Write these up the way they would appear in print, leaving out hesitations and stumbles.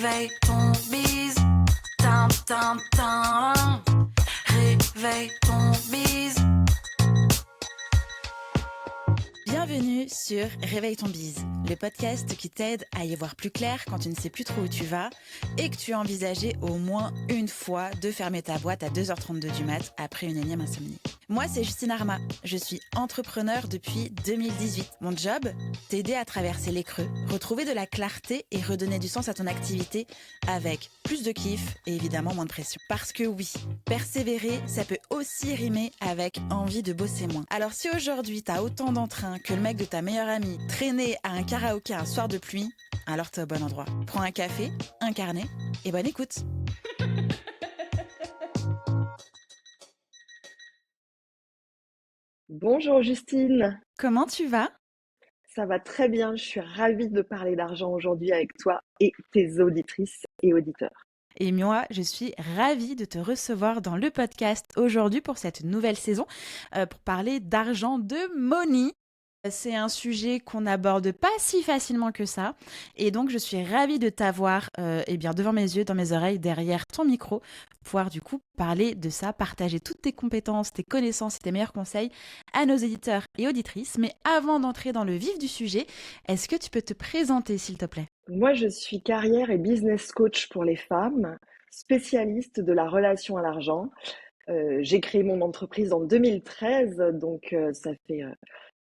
Réveille ton bise. Tam, tam, tam. Réveille ton bise. Bienvenue sur Réveille ton bise, le podcast qui t'aide à y voir plus clair quand tu ne sais plus trop où tu vas et que tu as envisagé au moins une fois de fermer ta boîte à 2h32 du mat après une énième insomnie. Moi, c'est Justine Arma, je suis entrepreneur depuis 2018. Mon job, t'aider à traverser les creux, retrouver de la clarté et redonner du sens à ton activité avec plus de kiff et évidemment moins de pression. Parce que oui, persévérer, ça peut aussi rimer avec envie de bosser moins. Alors si aujourd'hui t'as autant d'entrain que le mec de ta meilleure amie traîner à un karaoké un soir de pluie, alors t'es au bon endroit. Prends un café, un carnet et bonne écoute. Bonjour Justine, Comment tu vas ? ça va très bien, je suis ravie de parler d'argent aujourd'hui avec toi et tes auditrices et auditeurs. Et moi, je suis ravie de te recevoir dans le podcast aujourd'hui pour cette nouvelle saison pour parler d'argent, de money. C'est un sujet qu'on n'aborde pas si facilement que ça. Et donc, je suis ravie de t'avoir devant mes yeux, dans mes oreilles, derrière ton micro, pour pouvoir du coup parler de ça, partager toutes tes compétences, tes connaissances et tes meilleurs conseils à nos éditeurs et auditrices. Mais avant d'entrer dans le vif du sujet, est-ce que tu peux te présenter, s'il te plaît ? Moi, je suis carrière et business coach pour les femmes, spécialiste de la relation à l'argent. J'ai créé mon entreprise en 2013, donc ça fait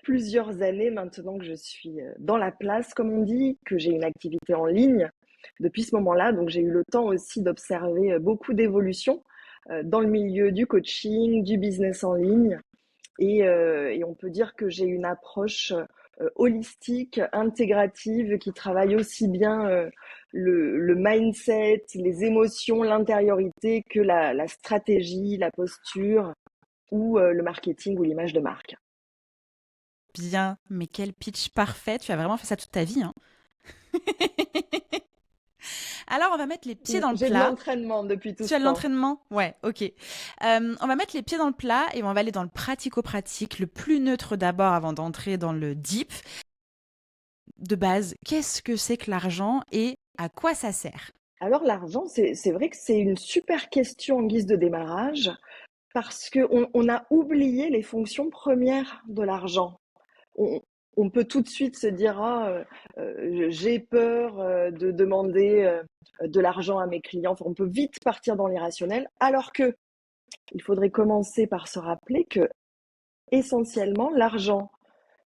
plusieurs années maintenant que je suis dans la place, comme on dit, que j'ai une activité en ligne depuis ce moment-là. Donc j'ai eu le temps aussi d'observer beaucoup d'évolutions dans le milieu du coaching, du business en ligne. Et on peut dire que j'ai une approche holistique, intégrative, qui travaille aussi bien le mindset, les émotions, l'intériorité que la stratégie, la posture ou le marketing ou l'image de marque. Bien, mais quel pitch parfait, tu as vraiment fait ça toute ta vie, hein. Alors, on va mettre les pieds dans le J'ai de plat. l'entraînement depuis tout Tu ce as de temps. l'entraînement ? Ouais, ok. On va mettre les pieds dans le plat et on va aller dans le pratico-pratique, le plus neutre d'abord avant d'entrer dans le deep. De base, qu'est-ce que c'est que l'argent et à quoi ça sert ? Alors l'argent, c'est vrai que c'est une super question en guise de démarrage parce qu'on a oublié les fonctions premières de l'argent. On, on peut tout de suite se dire j'ai peur de demander de l'argent à mes clients. Enfin, on peut vite partir dans l'irrationnel, alors que il faudrait commencer par se rappeler que essentiellement l'argent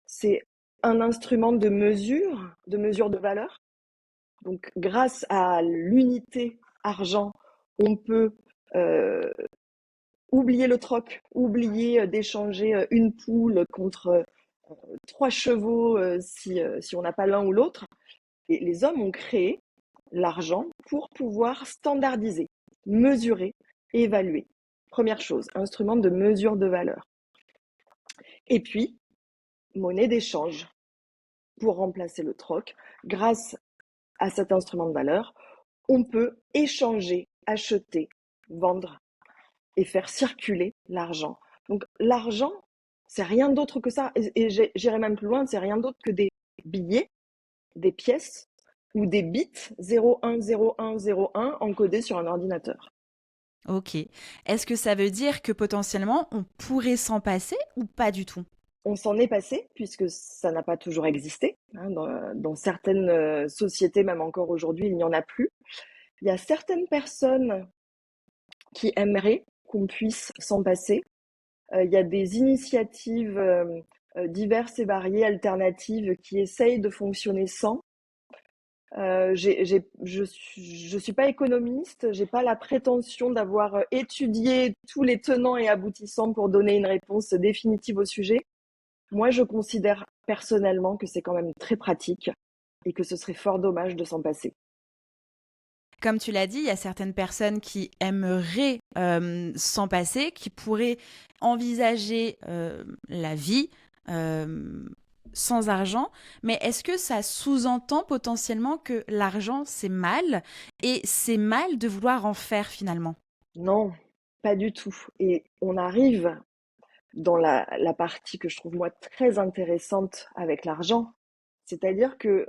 c'est un instrument de mesure de valeur. Donc grâce à l'unité argent, on peut euh, oublier le troc, oublier d'échanger une poule contre 3 chevaux si on n'a pas l'un ou l'autre. Et les hommes ont créé l'argent pour pouvoir standardiser, mesurer et évaluer. Première chose, instrument de mesure de valeur. Et puis, monnaie d'échange pour remplacer le troc. Grâce à cet instrument de valeur, on peut échanger, acheter, vendre et faire circuler l'argent. Donc l'argent, c'est rien d'autre que ça. Et j'irai même plus loin, c'est rien d'autre que des billets, des pièces ou des bits 010101 encodés sur un ordinateur. Ok. Est-ce que ça veut dire que potentiellement on pourrait s'en passer ou pas du tout ? On s'en est passé puisque ça n'a pas toujours existé. Dans certaines sociétés, même encore aujourd'hui, il n'y en a plus. Il y a certaines personnes qui aimeraient qu'on puisse s'en passer. Il y a des initiatives diverses et variées, alternatives, qui essayent de fonctionner sans. Je suis pas économiste, j'ai pas la prétention d'avoir étudié tous les tenants et aboutissants pour donner une réponse définitive au sujet. Moi, je considère personnellement que c'est quand même très pratique et que ce serait fort dommage de s'en passer. Comme tu l'as dit, il y a certaines personnes qui aimeraient s'en passer, qui pourraient envisager la vie sans argent, mais est-ce que ça sous-entend potentiellement que l'argent, c'est mal et c'est mal de vouloir en faire finalement ? Non, pas du tout. Et on arrive dans la partie que je trouve moi très intéressante avec l'argent, c'est-à-dire que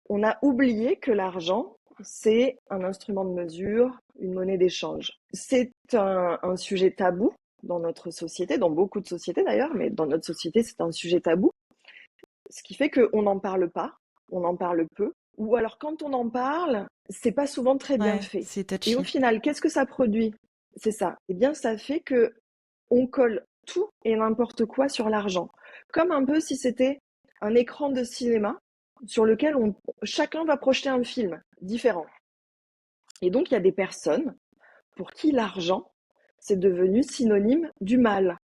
on a oublié que l'argent, c'est un instrument de mesure, une monnaie d'échange. C'est un sujet tabou dans notre société, dans beaucoup de sociétés d'ailleurs, mais dans notre société, c'est un sujet tabou. Ce qui fait qu'on n'en parle pas, on en parle peu, ou alors quand on en parle, c'est pas souvent très bien fait. c'est Et au touchy. final, qu'est-ce que ça produit? C'est ça. Eh bien, ça fait que on colle tout et n'importe quoi sur l'argent. Comme un peu si c'était un écran de cinéma sur lequel chacun va projeter un film différent. Et donc, il y a des personnes pour qui l'argent, c'est devenu synonyme du mal.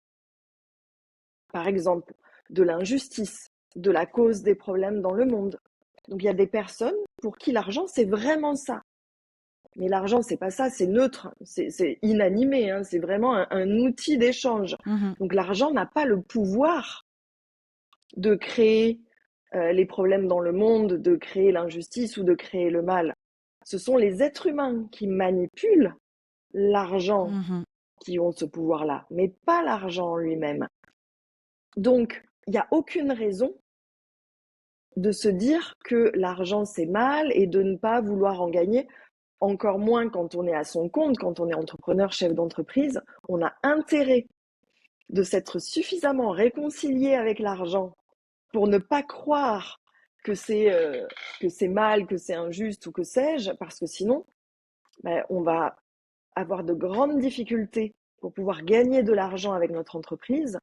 Par exemple, de l'injustice, de la cause des problèmes dans le monde. Donc, il y a des personnes pour qui l'argent, c'est vraiment ça. Mais l'argent, c'est pas ça, c'est neutre, c'est inanimé, hein, c'est vraiment un outil d'échange. Donc, l'argent n'a pas le pouvoir de créer les problèmes dans le monde, de créer l'injustice ou de créer le mal. Ce sont les êtres humains qui manipulent l'argent qui ont ce pouvoir-là, mais pas l'argent en lui-même. Donc, il n'y a aucune raison de se dire que l'argent c'est mal et de ne pas vouloir en gagner, encore moins quand on est à son compte, quand on est entrepreneur, chef d'entreprise. On a intérêt de s'être suffisamment réconcilié avec l'argent pour ne pas croire que c'est mal, que c'est injuste ou que sais-je, parce que sinon, on va avoir de grandes difficultés pour pouvoir gagner de l'argent avec notre entreprise,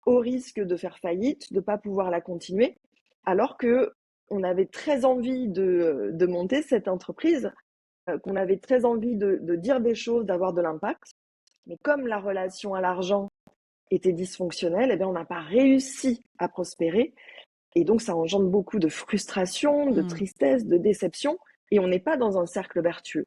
au risque de faire faillite, de ne pas pouvoir la continuer, alors que on avait très envie de monter cette entreprise, qu'on avait très envie de dire des choses, d'avoir de l'impact. Mais comme la relation à l'argent était dysfonctionnelle, eh bien, on n'a pas réussi à prospérer. Et donc, ça engendre beaucoup de frustration, de tristesse, de déception. Et on n'est pas dans un cercle vertueux.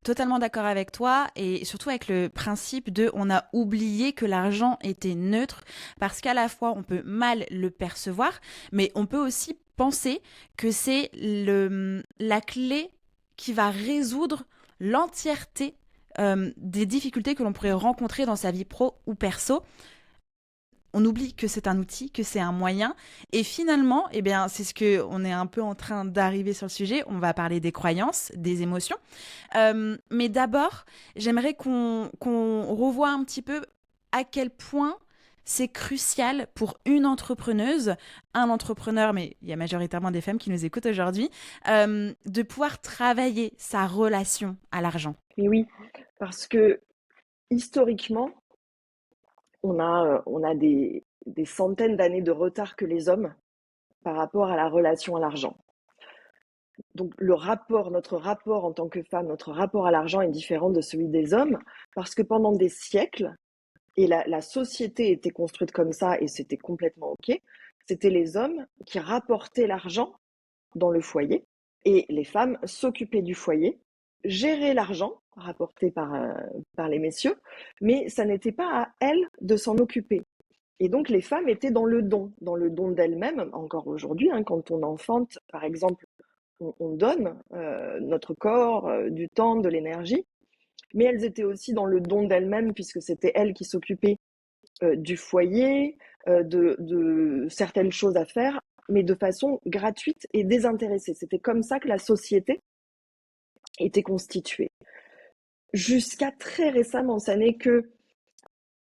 Totalement d'accord avec toi et surtout avec le principe de on a oublié que l'argent était neutre parce qu'à la fois on peut mal le percevoir mais on peut aussi penser que c'est la clé qui va résoudre l'entièreté des difficultés que l'on pourrait rencontrer dans sa vie pro ou perso. On oublie que c'est un outil, que c'est un moyen. Et finalement, eh bien, c'est ce que on est un peu en train d'arriver sur le sujet. On va parler des croyances, des émotions. Mais d'abord, j'aimerais qu'on revoie un petit peu à quel point c'est crucial pour une entrepreneuse, un entrepreneur, mais il y a majoritairement des femmes qui nous écoutent aujourd'hui, de pouvoir travailler sa relation à l'argent. Et oui, parce que historiquement, on a des centaines d'années de retard que les hommes par rapport à la relation à l'argent. Donc notre rapport en tant que femme, notre rapport à l'argent est différent de celui des hommes, parce que pendant des siècles, et la société était construite comme ça et c'était complètement OK, c'était les hommes qui rapportaient l'argent dans le foyer et les femmes s'occupaient du foyer, géraient l'argent rapporté par les messieurs, mais ça n'était pas à elles de s'en occuper. Et donc les femmes étaient dans le don d'elles-mêmes, encore aujourd'hui, hein, quand on enfante, par exemple, on donne notre corps, du temps, de l'énergie, mais elles étaient aussi dans le don d'elles-mêmes puisque c'était elles qui s'occupaient du foyer, de certaines choses à faire, mais de façon gratuite et désintéressée. C'était comme ça que la société était constituée. Jusqu'à très récemment, ça n'est que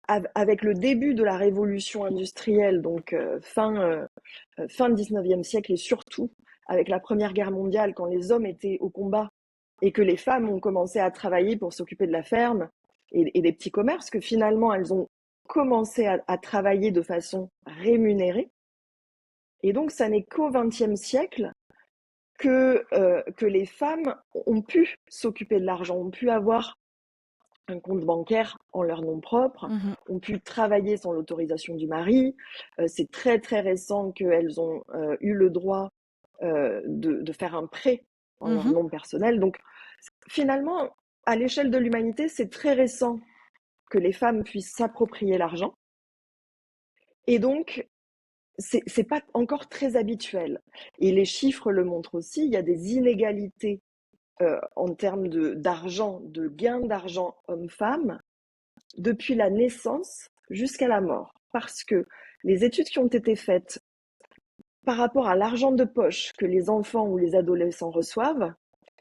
avec le début de la révolution industrielle, donc fin 19e siècle et surtout avec la Première Guerre mondiale, quand les hommes étaient au combat et que les femmes ont commencé à travailler pour s'occuper de la ferme et des petits commerces, que finalement elles ont commencé à travailler de façon rémunérée. Et donc ça n'est qu'au XXe siècle que les femmes ont pu s'occuper de l'argent, ont pu avoir un compte bancaire en leur nom propre, ont pu travailler sans l'autorisation du mari. C'est très très récent qu'elles ont eu le droit de faire un prêt en leur nom personnel. Donc finalement, à l'échelle de l'humanité, c'est très récent que les femmes puissent s'approprier l'argent. Et donc, c'est pas encore très habituel. Et les chiffres le montrent aussi, il y a des inégalités en termes d'argent, de gains d'argent hommes-femmes, depuis la naissance jusqu'à la mort. Parce que les études qui ont été faites par rapport à l'argent de poche que les enfants ou les adolescents reçoivent,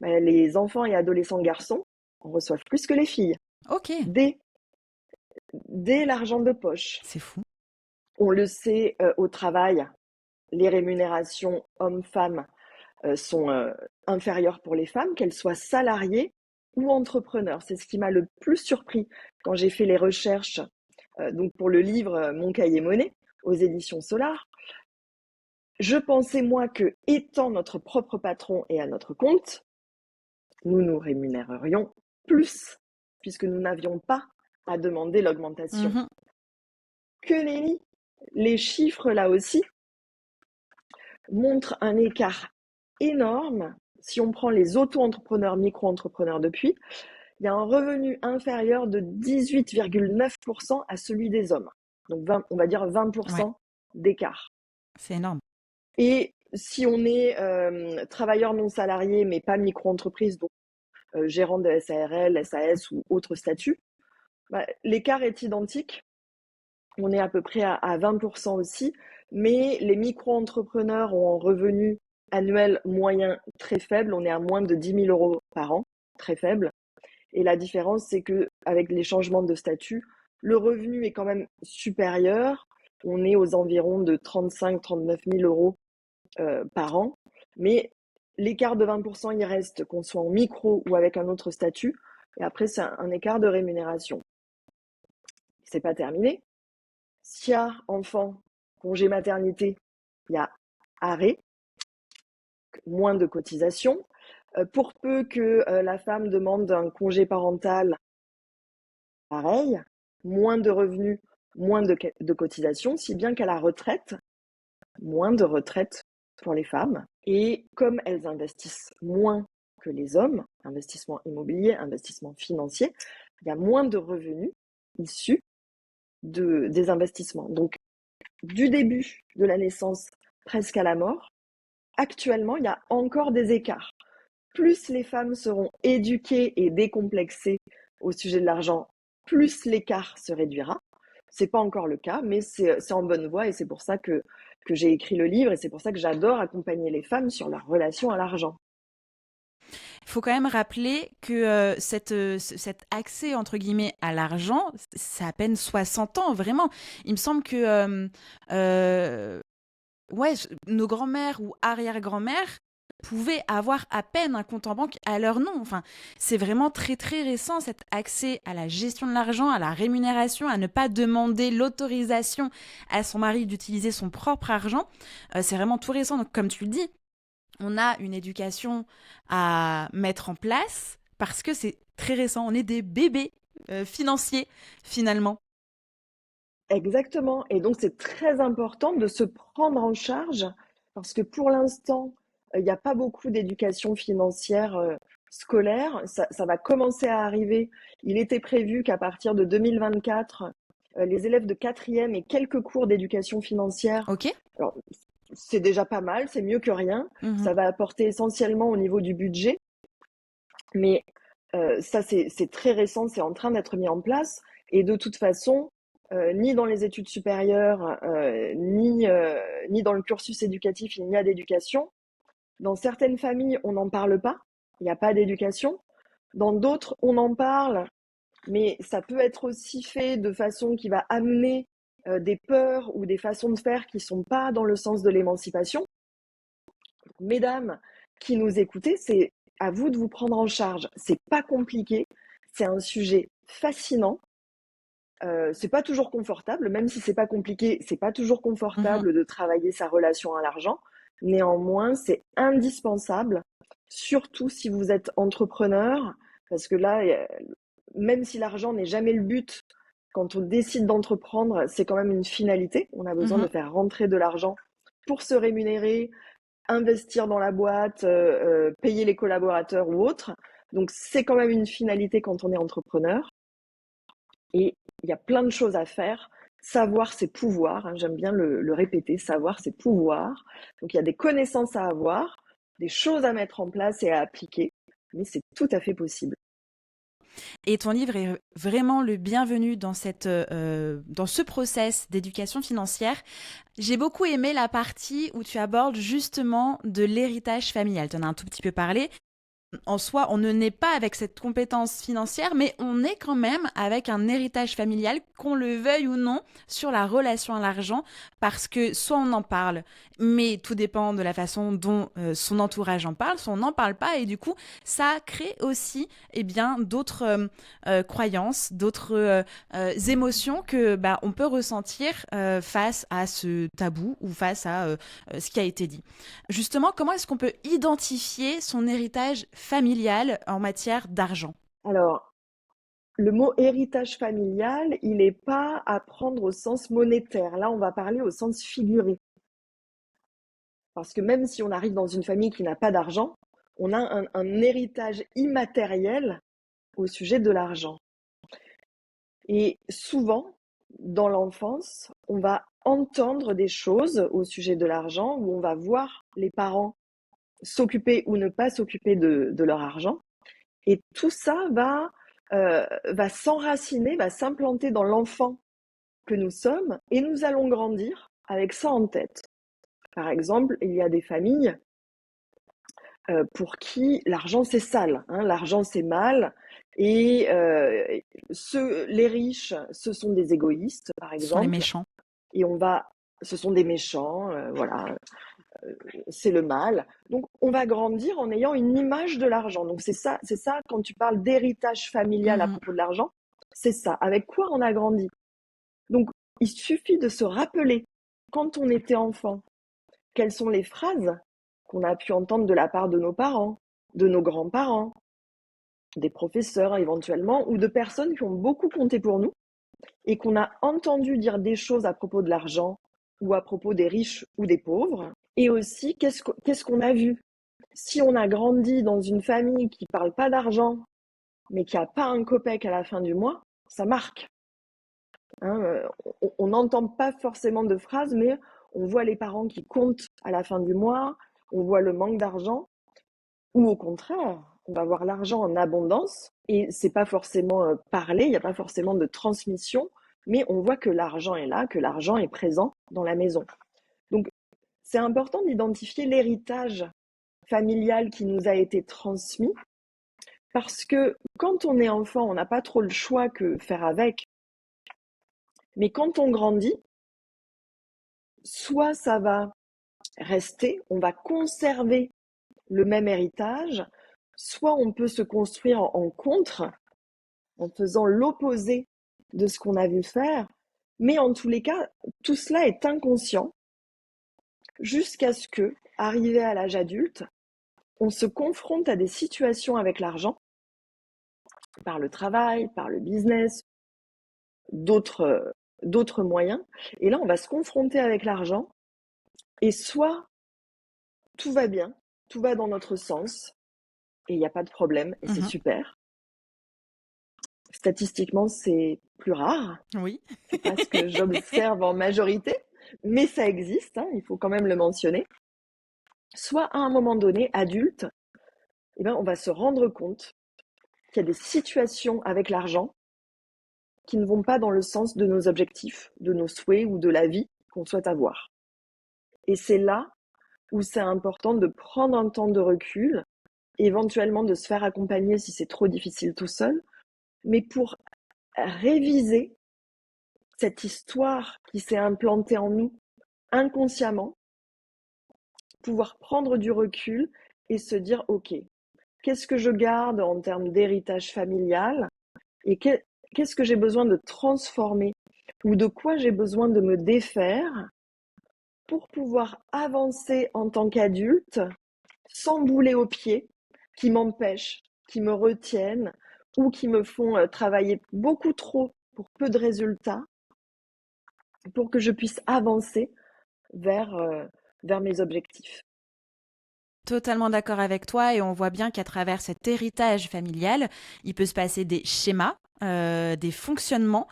Les enfants et adolescents garçons en reçoivent plus que les filles, Ok, dès, dès l'argent de poche. c'est fou. On le sait au travail, les rémunérations hommes-femmes sont inférieures pour les femmes, qu'elles soient salariées ou entrepreneurs. C'est ce qui m'a le plus surpris quand j'ai fait les recherches donc pour le livre Mon cahier monnaie aux éditions Solar. Je pensais moi que, étant notre propre patron et à notre compte, nous nous rémunérerions plus, puisque nous n'avions pas à demander l'augmentation. Mhm. Que nenni! Les chiffres, là aussi, montrent un écart énorme. Si on prend les auto-entrepreneurs, micro-entrepreneurs depuis, il y a un revenu inférieur de 18,9% à celui des hommes. Donc on va dire 20% d'écart. C'est énorme. Et si on est travailleur non salarié, mais pas micro-entreprise, donc gérant de SARL, SAS ou autre statut, l'écart est identique. On est à peu près à 20% aussi, mais les micro-entrepreneurs ont un revenu annuel moyen très faible. On est à moins de 10 000 euros par an, très faible. Et la différence, c'est que avec les changements de statut, le revenu est quand même supérieur. On est aux environs de 35-39 000 euros par an. Mais l'écart de 20%, il reste qu'on soit en micro ou avec un autre statut. Et après, c'est un écart de rémunération. C'est pas terminé. S'il y a enfant, congé maternité, il y a arrêt, moins de cotisation. Pour peu que la femme demande un congé parental, pareil, moins de revenus, moins de cotisation, si bien qu'à la retraite, moins de retraite pour les femmes. Et comme elles investissent moins que les hommes, investissement immobilier, investissement financier, il y a moins de revenus issus des investissements. Donc, du début de la naissance presque à la mort, actuellement, il y a encore des écarts. Plus les femmes seront éduquées et décomplexées au sujet de l'argent, plus l'écart se réduira. C'est pas encore le cas, mais c'est en bonne voie et c'est pour ça que j'ai écrit le livre et c'est pour ça que j'adore accompagner les femmes sur leur relation à l'argent. Il faut quand même rappeler que cet accès, entre guillemets, à l'argent, c'est à peine 60 ans, vraiment. Il me semble que ouais, nos grands-mères ou arrière-grands-mères pouvaient avoir à peine un compte en banque à leur nom. Enfin, c'est vraiment très très récent cet accès à la gestion de l'argent, à la rémunération, à ne pas demander l'autorisation à son mari d'utiliser son propre argent. C'est vraiment tout récent. Donc, comme tu le dis, on a une éducation à mettre en place parce que c'est très récent. On est des bébés financiers finalement. Exactement. Et donc, c'est très important de se prendre en charge parce que pour l'instant, il n'y a pas beaucoup d'éducation financière scolaire. Ça va commencer à arriver. Il était prévu qu'à partir de 2024, les élèves de quatrième aient quelques cours d'éducation financière. Ok. Alors, c'est déjà pas mal, c'est mieux que rien. Ça va apporter essentiellement au niveau du budget. Mais ça, c'est très récent, c'est en train d'être mis en place. Et de toute façon, ni dans les études supérieures, ni dans le cursus éducatif, il n'y a d'éducation. Dans certaines familles, on n'en parle pas, il n'y a pas d'éducation. Dans d'autres, on en parle, mais ça peut être aussi fait de façon qui va amener des peurs ou des façons de faire qui ne sont pas dans le sens de l'émancipation. Mesdames qui nous écoutez, c'est à vous de vous prendre en charge. C'est pas compliqué, c'est un sujet fascinant. C'est pas toujours confortable, même si c'est pas compliqué, c'est pas toujours confortable de travailler sa relation à l'argent. Néanmoins, c'est indispensable, surtout si vous êtes entrepreneur, parce que là, même si l'argent n'est jamais le but, quand on décide d'entreprendre, c'est quand même une finalité. On a besoin de faire rentrer de l'argent pour se rémunérer, investir dans la boîte, payer les collaborateurs ou autres. Donc, c'est quand même une finalité quand on est entrepreneur. Et il y a plein de choses à faire. Savoir, c'est pouvoir. Hein, j'aime bien le répéter. Savoir, c'est pouvoir. Donc, il y a des connaissances à avoir, des choses à mettre en place et à appliquer. Mais c'est tout à fait possible. Et ton livre est vraiment le bienvenu dans ce process d'éducation financière. J'ai beaucoup aimé la partie où tu abordes justement de l'héritage familial. Tu en as un tout petit peu parlé. en soi, on ne naît pas avec cette compétence financière, mais on est quand même avec un héritage familial, qu'on le veuille ou non, sur la relation à l'argent, parce que soit on en parle, mais tout dépend de la façon dont son entourage en parle, soit on n'en parle pas, et du coup, ça crée aussi d'autres croyances, d'autres émotions que on peut ressentir face à ce tabou ou face à ce qui a été dit. Justement, comment est-ce qu'on peut identifier son héritage familial en matière d'argent? Alors, le mot héritage familial, il n'est pas à prendre au sens monétaire. Là, on va parler au sens figuré. Parce que même si on arrive dans une famille qui n'a pas d'argent, on a un héritage immatériel au sujet de l'argent. Et souvent, dans l'enfance, on va entendre des choses au sujet de l'argent, où on va voir les parents s'occuper ou ne pas s'occuper de leur argent. Et tout ça va s'enraciner, va s'implanter dans l'enfant que nous sommes, et nous allons grandir avec ça en tête. Par exemple, il y a des familles pour qui l'argent c'est sale, hein, l'argent c'est mal, et les riches, ce sont des égoïstes, par Ce sont les exemple, méchants. et ce sont des méchants, voilà, c'est le mal. Donc on va grandir en ayant une image de l'argent. Donc c'est ça quand tu parles d'héritage familial à Mhm. propos de l'argent, c'est ça. Avec quoi on a grandi? Donc il suffit de se rappeler quand on était enfant, quelles sont les phrases qu'on a pu entendre de la part de nos parents, de nos grands-parents, des professeurs éventuellement, ou de personnes qui ont beaucoup compté pour nous et qu'on a entendu dire des choses à propos de l'argent ou à propos des riches ou des pauvres. Et aussi, qu'est-ce qu'on a vu? Si on a grandi dans une famille qui ne parle pas d'argent, mais qui n'a pas un copec à la fin du mois, ça marque. Hein, on n'entend pas forcément de phrases, mais on voit les parents qui comptent à la fin du mois, on voit le manque d'argent, ou au contraire, on va voir l'argent en abondance, et c'est pas forcément parlé, il n'y a pas forcément de transmission, mais on voit que l'argent est là, que l'argent est présent dans la maison. Donc, c'est important d'identifier l'héritage familial qui nous a été transmis, parce que quand on est enfant, on n'a pas trop le choix que faire avec, mais quand on grandit, soit ça va rester, on va conserver le même héritage, soit on peut se construire en contre, en faisant l'opposé de ce qu'on a vu faire, mais en tous les cas, tout cela est inconscient jusqu'à ce que, arrivé à l'âge adulte, on se confronte à des situations avec l'argent, par le travail, par le business, d'autres moyens, et là on va se confronter avec l'argent, et soit tout va bien, tout va dans notre sens, et il n'y a pas de problème, et c'est Mhm. super. Statistiquement, c'est plus rare. Oui. C'est pas ce que j'observe en majorité, mais ça existe, hein, il faut quand même le mentionner. Soit à un moment donné, adulte, on va se rendre compte qu'il y a des situations avec l'argent qui ne vont pas dans le sens de nos objectifs, de nos souhaits ou de la vie qu'on souhaite avoir. Et c'est là où c'est important de prendre un temps de recul, éventuellement de se faire accompagner si c'est trop difficile tout seul, mais pour réviser cette histoire qui s'est implantée en nous inconsciemment, pouvoir prendre du recul et se dire, OK, qu'est-ce que je garde en termes d'héritage familial et qu'est-ce que j'ai besoin de transformer ou de quoi j'ai besoin de me défaire pour pouvoir avancer en tant qu'adulte sans boulet au pied qui m'empêchent, qui me retiennent ou qui me font travailler beaucoup trop pour peu de résultats pour que je puisse avancer vers, vers mes objectifs. Totalement d'accord avec toi et on voit bien qu'à travers cet héritage familial, il peut se passer des schémas, des fonctionnements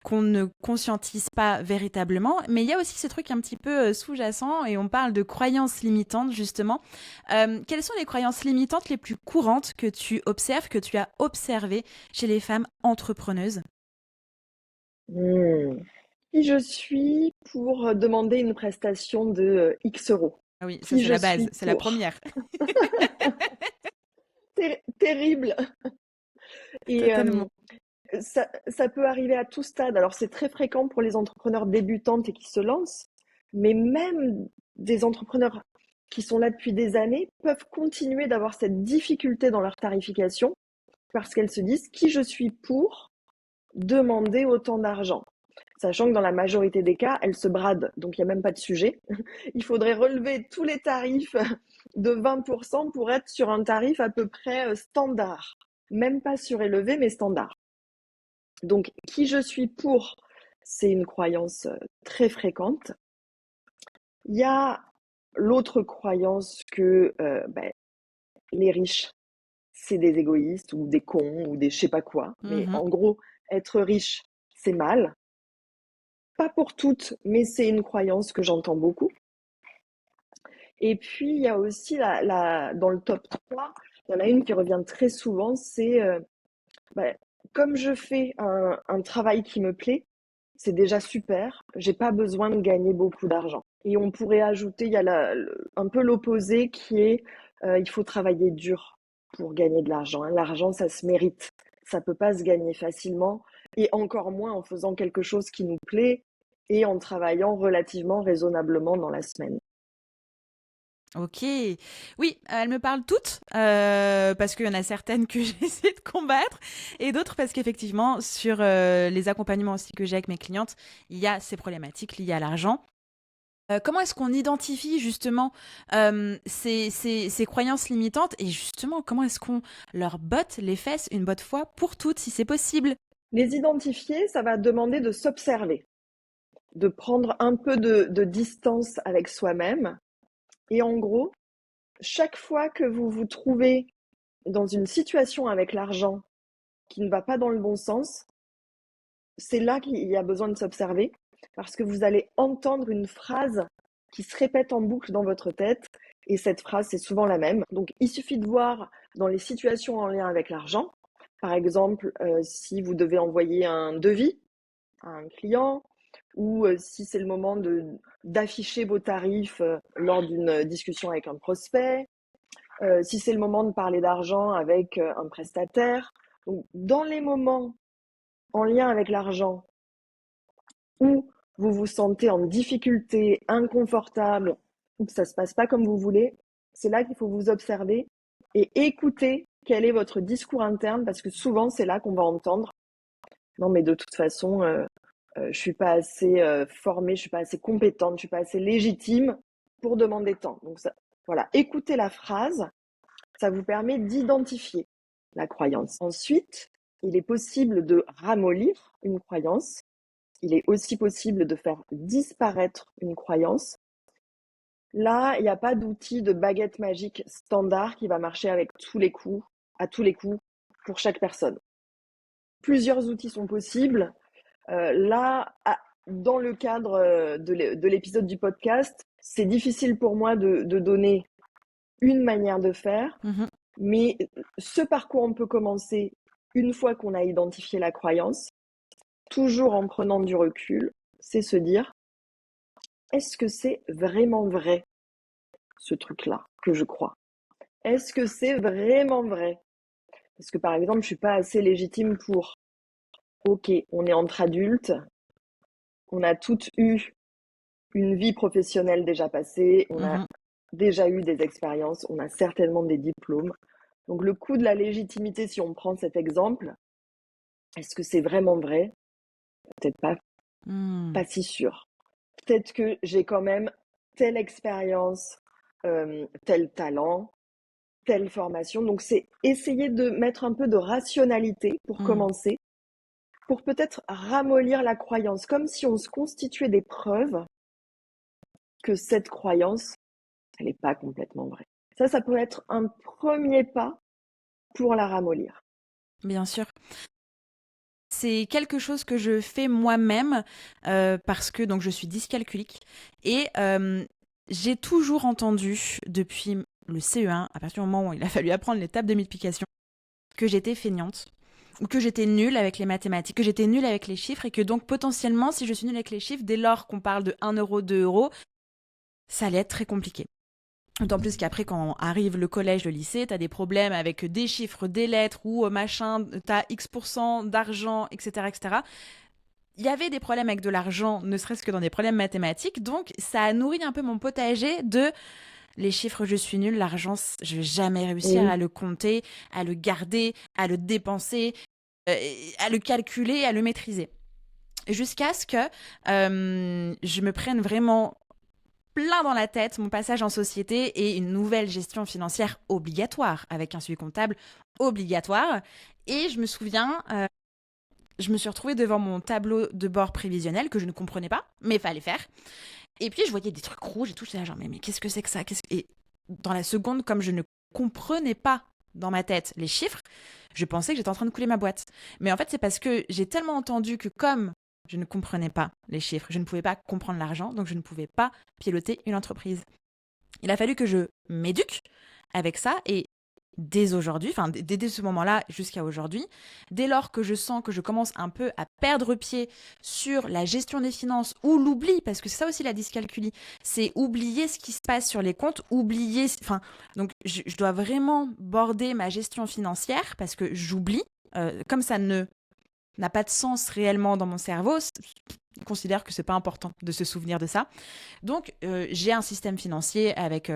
qu'on ne conscientise pas véritablement, mais il y a aussi ce truc un petit peu sous-jacent et on parle de croyances limitantes justement. Quelles sont les croyances limitantes les plus courantes que tu observes, que tu as observées chez les femmes entrepreneuses? Qui je suis pour demander une prestation de X euros? Ah oui, ça Qui c'est je la base, suis c'est la pour? première. terrible. Et Totalement. ça peut arriver à tout stade. Alors, c'est très fréquent pour les entrepreneurs débutantes et qui se lancent, mais même des entrepreneurs qui sont là depuis des années peuvent continuer d'avoir cette difficulté dans leur tarification parce qu'elles se disent qui je suis pour demander autant d'argent. Sachant que dans la majorité des cas, elles se bradent, donc il n'y a même pas de sujet. Il faudrait relever tous les tarifs de 20% pour être sur un tarif à peu près standard. Même pas surélevé, mais standard. Donc, qui je suis pour, c'est une croyance très fréquente. Il y a l'autre croyance que les riches, c'est des égoïstes ou des cons ou des je sais pas quoi. Mais en gros, être riche, c'est mal. Pas pour toutes, mais c'est une croyance que j'entends beaucoup. Et puis, il y a aussi dans le top 3, il y en a une qui revient très souvent, c'est comme je fais un travail qui me plaît, c'est déjà super, j'ai pas besoin de gagner beaucoup d'argent. Et on pourrait ajouter, il y a un peu l'opposé qui est il faut travailler dur pour gagner de l'argent. L'argent, ça se mérite, ça peut pas se gagner facilement, et encore moins en faisant quelque chose qui nous plaît et en travaillant relativement raisonnablement dans la semaine. Ok. Oui, elles me parlent toutes, parce qu'il y en a certaines que j'essaie de combattre, et d'autres parce qu'effectivement, sur les accompagnements aussi que j'ai avec mes clientes, il y a ces problématiques liées à l'argent. Comment est-ce qu'on identifie justement ces croyances limitantes et justement comment est-ce qu'on leur botte les fesses une bonne fois pour toutes si c'est possible? Les identifier, ça va demander de s'observer, de prendre un peu de distance avec soi-même. Et en gros, chaque fois que vous vous trouvez dans une situation avec l'argent qui ne va pas dans le bon sens, c'est là qu'il y a besoin de s'observer parce que vous allez entendre une phrase qui se répète en boucle dans votre tête et cette phrase, c'est souvent la même. Donc, il suffit de voir dans les situations en lien avec l'argent, par exemple, si vous devez envoyer un devis à un client ou si c'est le moment d'afficher vos tarifs lors d'une discussion avec un prospect, si c'est le moment de parler d'argent avec un prestataire. Donc, dans les moments en lien avec l'argent où vous vous sentez en difficulté, inconfortable, ou que ça ne se passe pas comme vous voulez, c'est là qu'il faut vous observer et écouter quel est votre discours interne, parce que souvent, c'est là qu'on va entendre « Non, mais de toute façon, je suis pas assez formée, je suis pas assez compétente, je suis pas assez légitime pour demander tant. » Donc ça, voilà, écoutez la phrase, ça vous permet d'identifier la croyance. Ensuite, il est possible de ramollir une croyance. Il est aussi possible de faire disparaître une croyance. Là, il n'y a pas d'outil de baguette magique standard qui va marcher avec tous les coups, à tous les coups, pour chaque personne. Plusieurs outils sont possibles. Là, dans le cadre de l'épisode du podcast, c'est difficile pour moi de donner une manière de faire, mais ce par quoi on peut commencer une fois qu'on a identifié la croyance, toujours en prenant du recul, c'est se dire est-ce que c'est vraiment vrai ce truc-là que je crois? Est-ce que c'est vraiment vrai? Parce que par exemple, je suis pas assez légitime pour. Ok, on est entre adultes, on a toutes eu une vie professionnelle déjà passée, on a déjà eu des expériences, on a certainement des diplômes. Donc le coût de la légitimité, si on prend cet exemple, est-ce que c'est vraiment vrai? Peut-être pas, pas si sûr. Peut-être que j'ai quand même telle expérience, tel talent, telle formation. Donc c'est essayer de mettre un peu de rationalité pour commencer, pour peut-être ramollir la croyance, comme si on se constituait des preuves que cette croyance, elle n'est pas complètement vraie. Ça peut être un premier pas pour la ramollir. Bien sûr. C'est quelque chose que je fais moi-même parce que donc je suis dyscalculique et j'ai toujours entendu depuis le CE1, à partir du moment où il a fallu apprendre les tables de multiplication, que j'étais feignante ou que j'étais nulle avec les mathématiques, que j'étais nulle avec les chiffres et que donc potentiellement si je suis nulle avec les chiffres, dès lors qu'on parle de 1 euro, 2 euros, ça allait être très compliqué. D'autant plus qu'après, quand arrive le collège, le lycée, t'as des problèmes avec des chiffres, des lettres ou machin, t'as X% d'argent, etc., etc. Il y avait des problèmes avec de l'argent, ne serait-ce que dans des problèmes mathématiques, donc ça a nourri un peu mon potager de les chiffres, je suis nulle, l'argent, je vais jamais réussir Oui. à le compter, à le garder, à le dépenser, à le calculer, à le maîtriser. Jusqu'à ce que je me prenne vraiment plein dans la tête mon passage en société et une nouvelle gestion financière obligatoire, avec un suivi comptable obligatoire. Et je me souviens, je me suis retrouvée devant mon tableau de bord prévisionnel que je ne comprenais pas, mais il fallait faire. Et puis je voyais des trucs rouges et tout, j'étais là genre mais qu'est-ce que c'est que ça? Et dans la seconde, comme je ne comprenais pas dans ma tête les chiffres, je pensais que j'étais en train de couler ma boîte. Mais en fait, c'est parce que j'ai tellement entendu que comme je ne comprenais pas les chiffres, je ne pouvais pas comprendre l'argent, donc je ne pouvais pas piloter une entreprise. Il a fallu que je m'éduque avec ça et dès aujourd'hui, enfin dès ce moment-là jusqu'à aujourd'hui, dès lors que je sens que je commence un peu à perdre pied sur la gestion des finances ou l'oubli, parce que c'est ça aussi la dyscalculie, c'est oublier ce qui se passe sur les comptes, oublier, enfin, donc je dois vraiment border ma gestion financière parce que j'oublie, comme ça n'a pas de sens réellement dans mon cerveau, je considère que c'est pas important de se souvenir de ça. Donc j'ai un système financier avec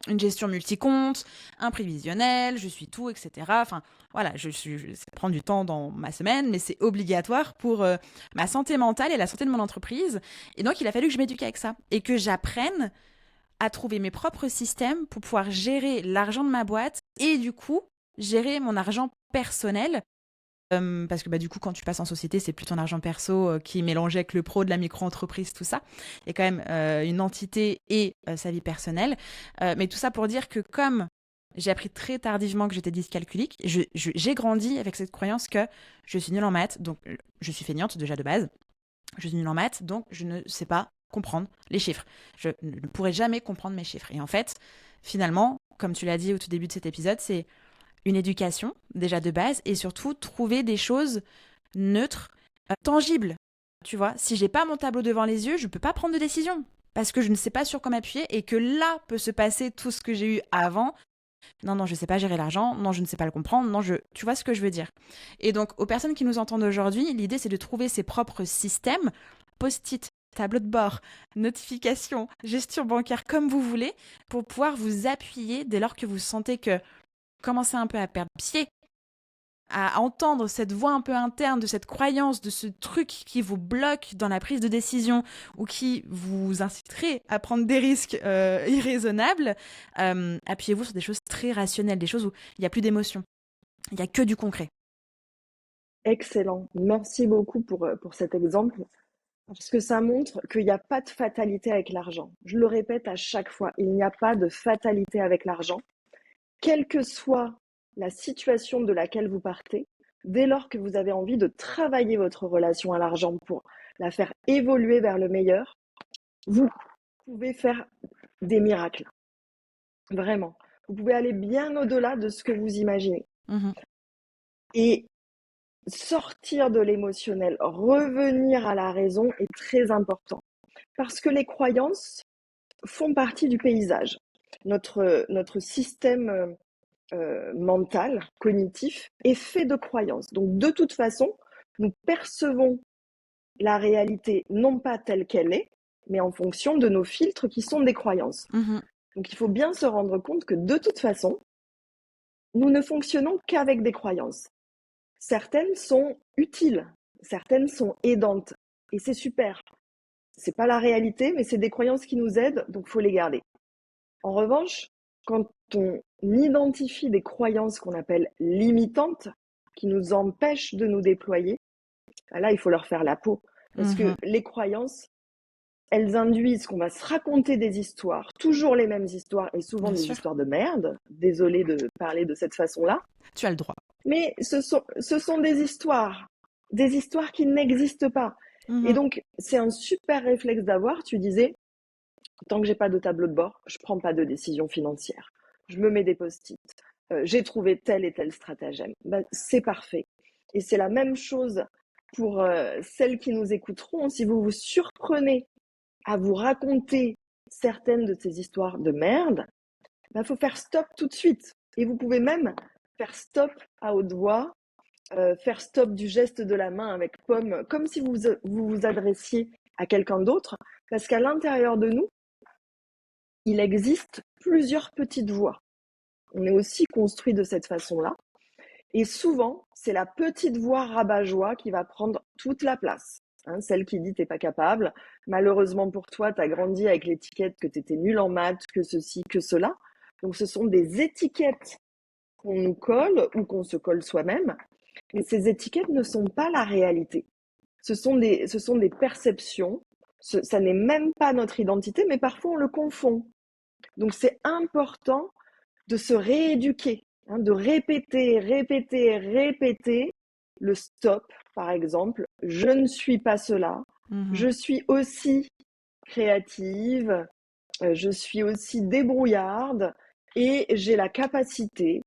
une gestion multi-compte, un prévisionnel, je suis tout, etc. Enfin, voilà, ça prend du temps dans ma semaine, mais c'est obligatoire pour ma santé mentale et la santé de mon entreprise. Et donc, il a fallu que je m'éduque avec ça et que j'apprenne à trouver mes propres systèmes pour pouvoir gérer l'argent de ma boîte et du coup, gérer mon argent personnel. Parce que du coup, quand tu passes en société, c'est plus ton argent perso qui est mélangé avec le pro de la micro-entreprise, tout ça. Il y a quand même une entité et sa vie personnelle. Mais tout ça pour dire que comme j'ai appris très tardivement que j'étais dyscalculique, j'ai grandi avec cette croyance que je suis nulle en maths, donc je suis feignante déjà de base. Je suis nulle en maths, donc je ne sais pas comprendre les chiffres. Je ne pourrai jamais comprendre mes chiffres. Et en fait, finalement, comme tu l'as dit au tout début de cet épisode, c'est une éducation déjà de base et surtout trouver des choses neutres, tangibles. Tu vois, si j'ai pas mon tableau devant les yeux, je peux pas prendre de décision parce que je ne sais pas sur quoi m'appuyer et que là peut se passer tout ce que j'ai eu avant. Non, je sais pas gérer l'argent. Non, je ne sais pas le comprendre. Non, tu vois ce que je veux dire. Et donc, aux personnes qui nous entendent aujourd'hui, l'idée c'est de trouver ses propres systèmes, post-it, tableau de bord, notifications, gestion bancaire, comme vous voulez, pour pouvoir vous appuyer dès lors que vous sentez que commencez un peu à perdre pied, à entendre cette voix un peu interne de cette croyance, de ce truc qui vous bloque dans la prise de décision ou qui vous inciterait à prendre des risques irraisonnables, appuyez-vous sur des choses très rationnelles, des choses où il n'y a plus d'émotion, il n'y a que du concret. Excellent. Merci beaucoup pour cet exemple, parce que ça montre qu'il n'y a pas de fatalité avec l'argent. Je le répète à chaque fois, il n'y a pas de fatalité avec l'argent. Quelle que soit la situation de laquelle vous partez, dès lors que vous avez envie de travailler votre relation à l'argent pour la faire évoluer vers le meilleur, vous pouvez faire des miracles. Vraiment. Vous pouvez aller bien au-delà de ce que vous imaginez. Mhm. Et sortir de l'émotionnel, revenir à la raison est très important. Parce que les croyances font partie du paysage. Notre système mental, cognitif, est fait de croyances. Donc, de toute façon, nous percevons la réalité non pas telle qu'elle est, mais en fonction de nos filtres qui sont des croyances. Mhm. Donc, il faut bien se rendre compte que de toute façon, nous ne fonctionnons qu'avec des croyances. Certaines sont utiles, certaines sont aidantes, et c'est super. C'est pas la réalité, mais c'est des croyances qui nous aident, donc faut les garder. En revanche, quand on identifie des croyances qu'on appelle limitantes, qui nous empêchent de nous déployer, là, il faut leur faire la peau. Parce que les croyances, elles induisent qu'on va se raconter des histoires, toujours les mêmes histoires, et souvent Bien des sûr. histoires de merde. Désolée de parler de cette façon-là. Tu as le droit. Mais ce sont des histoires qui n'existent pas. Et donc, c'est un super réflexe d'avoir. Tu disais, tant que j'ai pas de tableau de bord, je prends pas de décision financière. Je me mets des post-it. J'ai trouvé tel et tel stratagème. C'est parfait. Et c'est la même chose pour celles qui nous écouteront. Si vous vous surprenez à vous raconter certaines de ces histoires de merde, il faut faire stop tout de suite. Et vous pouvez même faire stop à haute voix, faire stop du geste de la main avec paume, comme si vous vous adressiez à quelqu'un d'autre, parce qu'à l'intérieur de nous, il existe plusieurs petites voix. On est aussi construit de cette façon-là. Et souvent, c'est la petite voix rabat-joie qui va prendre toute la place. Celle qui dit t'es pas capable. Malheureusement pour toi, t'as grandi avec l'étiquette que t'étais nul en maths, que ceci, que cela. Donc ce sont des étiquettes qu'on nous colle ou qu'on se colle soi-même. Mais ces étiquettes ne sont pas la réalité. Ce sont des perceptions. Ça n'est même pas notre identité, mais parfois on le confond. Donc c'est important de se rééduquer, de répéter le stop, par exemple. Je ne suis pas cela. Je suis aussi créative, je suis aussi débrouillarde et j'ai la capacité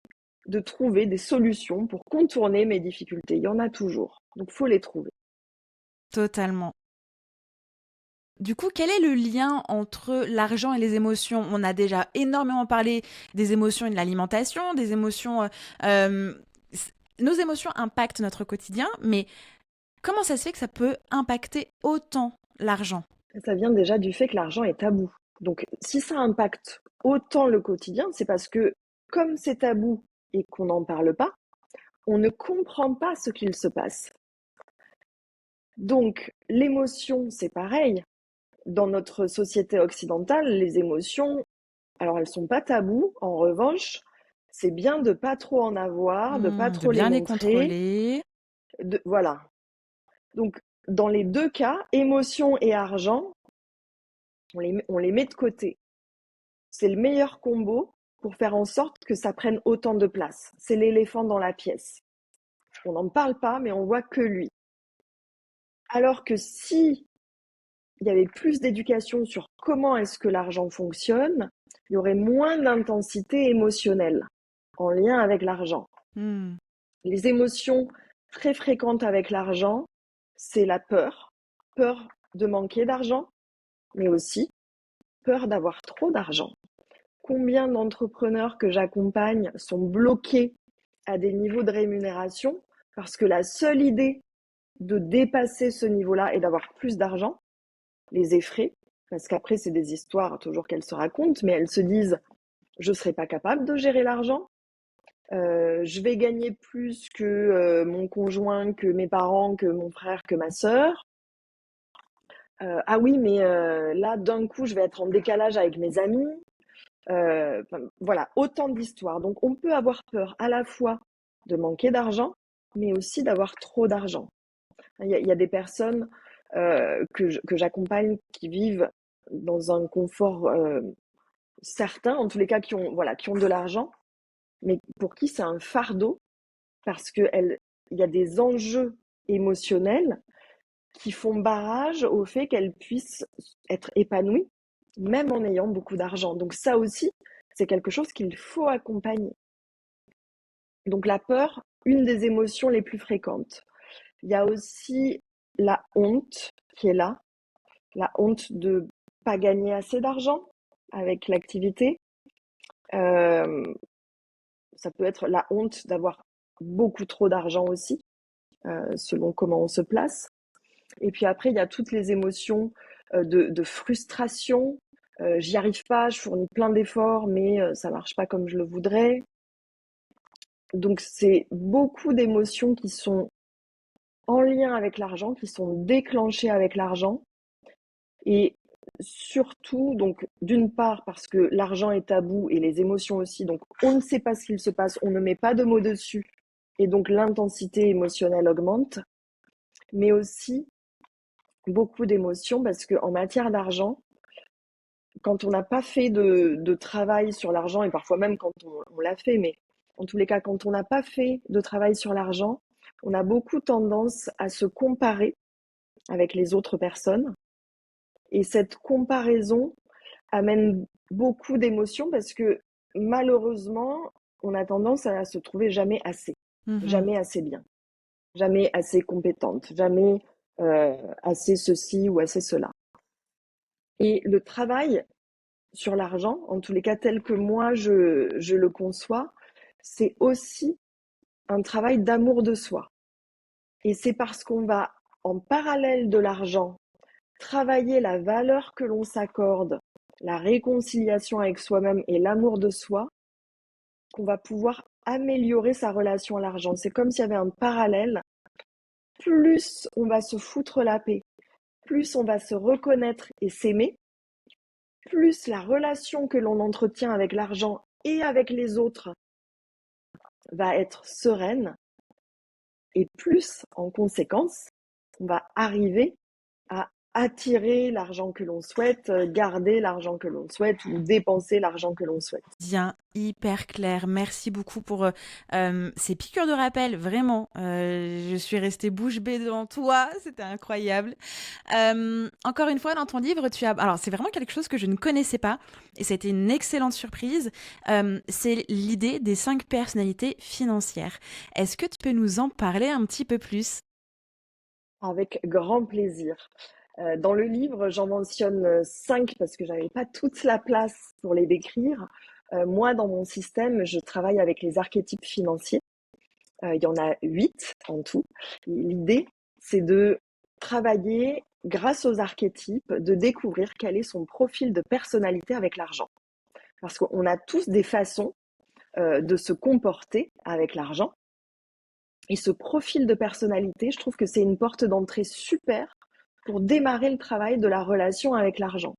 de trouver des solutions pour contourner mes difficultés. Il y en a toujours, donc il faut les trouver. Totalement. Du coup, quel est le lien entre l'argent et les émotions? On a déjà énormément parlé des émotions et de l'alimentation, des émotions. Nos émotions impactent notre quotidien, mais comment ça se fait que ça peut impacter autant l'argent? Ça vient déjà du fait que l'argent est tabou. Donc, si ça impacte autant le quotidien, c'est parce que, comme c'est tabou et qu'on n'en parle pas, on ne comprend pas ce qu'il se passe. Donc, l'émotion, c'est pareil. Dans notre société occidentale, les émotions, alors elles sont pas tabous. En revanche, c'est bien de pas trop en avoir, de pas trop de bien les les montrer. contrôler. Voilà. Donc, dans les deux cas, émotion et argent, on les met de côté. C'est le meilleur combo pour faire en sorte que ça prenne autant de place. C'est l'éléphant dans la pièce. On n'en parle pas, mais on voit que lui. Alors que si il y avait plus d'éducation sur comment est-ce que l'argent fonctionne, il y aurait moins d'intensité émotionnelle en lien avec l'argent. Les émotions très fréquentes avec l'argent, c'est la peur de manquer d'argent, mais aussi peur d'avoir trop d'argent. Combien d'entrepreneurs que j'accompagne sont bloqués à des niveaux de rémunération parce que la seule idée de dépasser ce niveau-là et d'avoir plus d'argent les effraie, parce qu'après c'est des histoires toujours qu'elles se racontent, mais elles se disent je ne serai pas capable de gérer l'argent, je vais gagner plus que mon conjoint, que mes parents, que mon frère, que ma sœur. Ah oui, mais là d'un coup je vais être en décalage avec mes amis. Voilà, autant d'histoires. Donc on peut avoir peur à la fois de manquer d'argent, mais aussi d'avoir trop d'argent. Il y a des personnes que j'accompagne qui vivent dans un confort certain, en tous les cas qui ont de l'argent, mais pour qui c'est un fardeau parce qu'il y a des enjeux émotionnels qui font barrage au fait qu'elles puissent être épanouies, même en ayant beaucoup d'argent. Donc ça aussi, c'est quelque chose qu'il faut accompagner. Donc la peur, une des émotions les plus fréquentes. Il y a aussi la honte qui est là, la honte de pas gagner assez d'argent avec l'activité. Ça peut être la honte d'avoir beaucoup trop d'argent aussi, selon comment on se place. Et puis après, il y a toutes les émotions de frustration. J'y arrive pas, je fournis plein d'efforts, mais ça marche pas comme je le voudrais. Donc c'est beaucoup d'émotions qui sont en lien avec l'argent, qui sont déclenchées avec l'argent. Et surtout, donc d'une part parce que l'argent est tabou et les émotions aussi, donc on ne sait pas ce qu'il se passe, on ne met pas de mots dessus, et donc l'intensité émotionnelle augmente, mais aussi beaucoup d'émotions parce qu'en matière d'argent, quand on n'a pas fait de travail sur l'argent, et parfois même quand on l'a fait, mais en tous les cas, quand on n'a pas fait de travail sur l'argent, on a beaucoup tendance à se comparer avec les autres personnes. Et cette comparaison amène beaucoup d'émotions parce que malheureusement, on a tendance à se trouver jamais assez, jamais assez bien, jamais assez compétente, jamais assez ceci ou assez cela. Et le travail sur l'argent, en tous les cas tel que moi je le conçois, c'est aussi un travail d'amour de soi. Et c'est parce qu'on va, en parallèle de l'argent, travailler la valeur que l'on s'accorde, la réconciliation avec soi-même et l'amour de soi, qu'on va pouvoir améliorer sa relation à l'argent. C'est comme s'il y avait un parallèle. Plus on va se foutre la paix, plus on va se reconnaître et s'aimer, plus la relation que l'on entretient avec l'argent et avec les autres va être sereine, et plus, en conséquence, on va arriver à attirer l'argent que l'on souhaite, garder l'argent que l'on souhaite ou dépenser l'argent que l'on souhaite. Bien, hyper clair. Merci beaucoup pour ces piqûres de rappel. Vraiment, je suis restée bouche bée devant toi. C'était incroyable. Encore une fois, dans ton livre, tu as... Alors, c'est vraiment quelque chose que je ne connaissais pas et c'était une excellente surprise. C'est l'idée des 5 personnalités financières. Est-ce que tu peux nous en parler un petit peu plus? Avec grand plaisir. Dans le livre, j'en mentionne 5 parce que j'avais pas toute la place pour les décrire. Moi, dans mon système, je travaille avec les archétypes financiers. Il y en a 8 en tout. L'idée, c'est de travailler grâce aux archétypes, de découvrir quel est son profil de personnalité avec l'argent. Parce qu'on a tous des façons de se comporter avec l'argent. Et ce profil de personnalité, je trouve que c'est une porte d'entrée super pour démarrer le travail de la relation avec l'argent.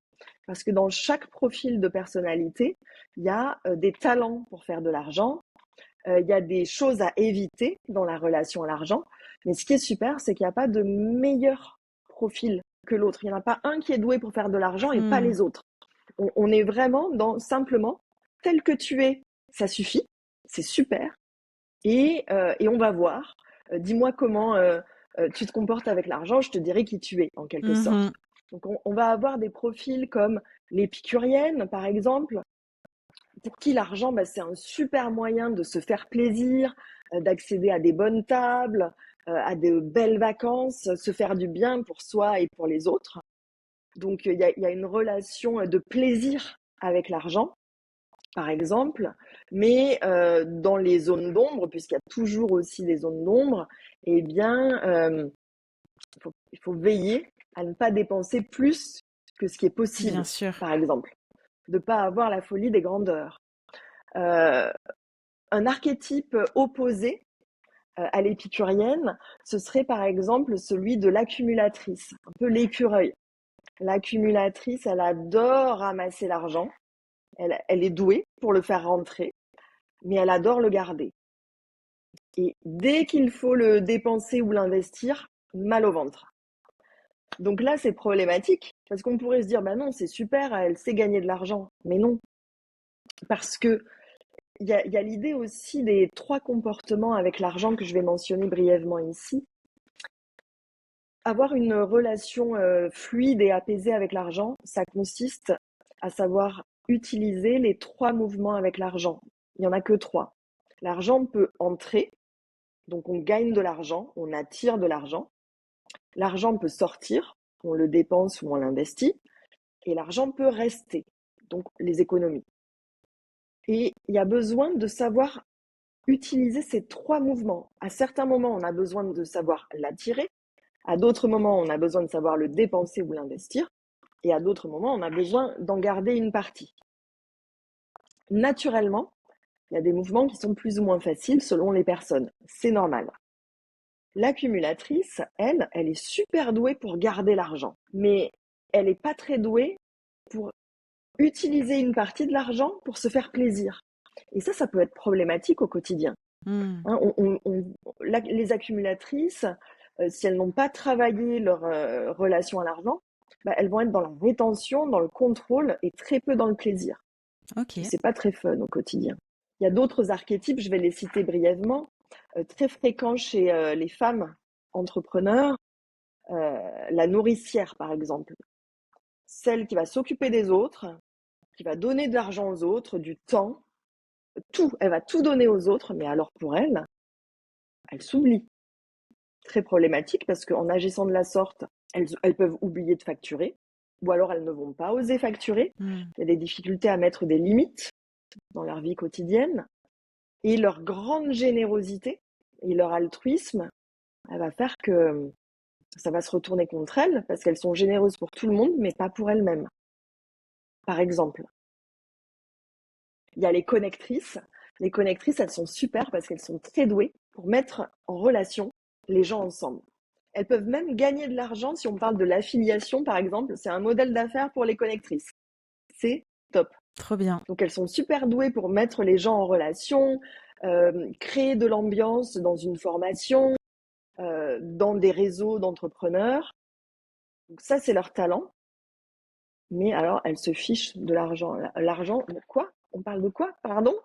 Parce que dans chaque profil de personnalité, il y a des talents pour faire de l'argent, il y a des choses à éviter dans la relation à l'argent. Mais ce qui est super, c'est qu'il n'y a pas de meilleur profil que l'autre. Il n'y en a pas un qui est doué pour faire de l'argent et pas les autres. On est vraiment dans simplement tel que tu es, ça suffit, c'est super. Et on va voir. Dis-moi comment tu te comportes avec l'argent, je te dirai qui tu es, en quelque sorte. Donc, on va avoir des profils comme l'épicurienne, par exemple, pour qui l'argent, c'est un super moyen de se faire plaisir, d'accéder à des bonnes tables, à de belles vacances, se faire du bien pour soi et pour les autres. Donc, il y a une relation de plaisir avec l'argent, par exemple, mais dans les zones d'ombre, puisqu'il y a toujours aussi des zones d'ombre, eh bien, il faut veiller à ne pas dépenser plus que ce qui est possible, Bien sûr. par exemple, de ne pas avoir la folie des grandeurs. Un archétype opposé à l'épicurienne, ce serait par exemple celui de l'accumulatrice, un peu l'écureuil. L'accumulatrice, elle adore ramasser l'argent, elle est douée pour le faire rentrer, mais elle adore le garder. Et dès qu'il faut le dépenser ou l'investir, mal au ventre. Donc là, c'est problématique, parce qu'on pourrait se dire, bah non, c'est super, elle sait gagner de l'argent. Mais non, parce que il y a l'idée aussi des 3 comportements avec l'argent que je vais mentionner brièvement ici. Avoir une relation fluide et apaisée avec l'argent, ça consiste à savoir utiliser les 3 mouvements avec l'argent. Il n'y en a que 3. L'argent peut entrer, donc on gagne de l'argent, on attire de l'argent. L'argent peut sortir, on le dépense ou on l'investit. Et l'argent peut rester, donc les économies. Et il y a besoin de savoir utiliser ces 3 mouvements. À certains moments, on a besoin de savoir l'attirer. À d'autres moments, on a besoin de savoir le dépenser ou l'investir. Et à d'autres moments, on a besoin d'en garder une partie. Naturellement, il y a des mouvements qui sont plus ou moins faciles selon les personnes. C'est normal. L'accumulatrice, elle est super douée pour garder l'argent. Mais elle n'est pas très douée pour utiliser une partie de l'argent pour se faire plaisir. Et ça peut être problématique au quotidien. Hein, les accumulatrices, si elles n'ont pas travaillé leur relation à l'argent, elles vont être dans la rétention, dans le contrôle et très peu dans le plaisir. Ok. C'est pas très fun au quotidien. Il y a d'autres archétypes, je vais les citer brièvement, très fréquents chez les femmes entrepreneurs. La nourricière, par exemple. Celle qui va s'occuper des autres, qui va donner de l'argent aux autres, du temps, tout. Elle va tout donner aux autres, mais alors pour elle, elle s'oublie. Très problématique parce qu'en agissant de la sorte, elles peuvent oublier de facturer. ou alors elles ne vont pas oser facturer. Mm. Il y a des difficultés à mettre des limites dans leur vie quotidienne. Et leur grande générosité et leur altruisme, elle va faire que ça va se retourner contre elles parce qu'elles sont généreuses pour tout le monde, mais pas pour elles-mêmes. Par exemple, il y a les connectrices. Les connectrices, elles sont super parce qu'elles sont très douées pour mettre en relation les gens ensemble. Elles peuvent même gagner de l'argent si on parle de l'affiliation, par exemple. C'est un modèle d'affaires pour les connectrices. C'est top. Trop bien. Donc, elles sont super douées pour mettre les gens en relation, créer de l'ambiance dans une formation, dans des réseaux d'entrepreneurs. Donc ça, c'est leur talent. Mais alors, elles se fichent de l'argent. L'argent, quoi? On parle de quoi? Pardon?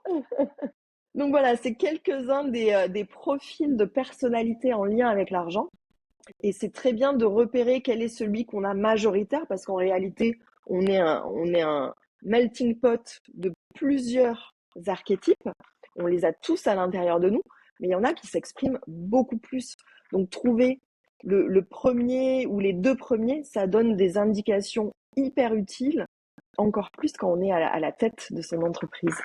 Donc voilà, c'est quelques-uns des profils de personnalité en lien avec l'argent. Et c'est très bien de repérer quel est celui qu'on a majoritaire, parce qu'en réalité, on est un melting pot de plusieurs archétypes. On les a tous à l'intérieur de nous, mais il y en a qui s'expriment beaucoup plus. Donc trouver le premier ou les deux premiers, ça donne des indications hyper utiles, encore plus quand on est à la tête de son entreprise.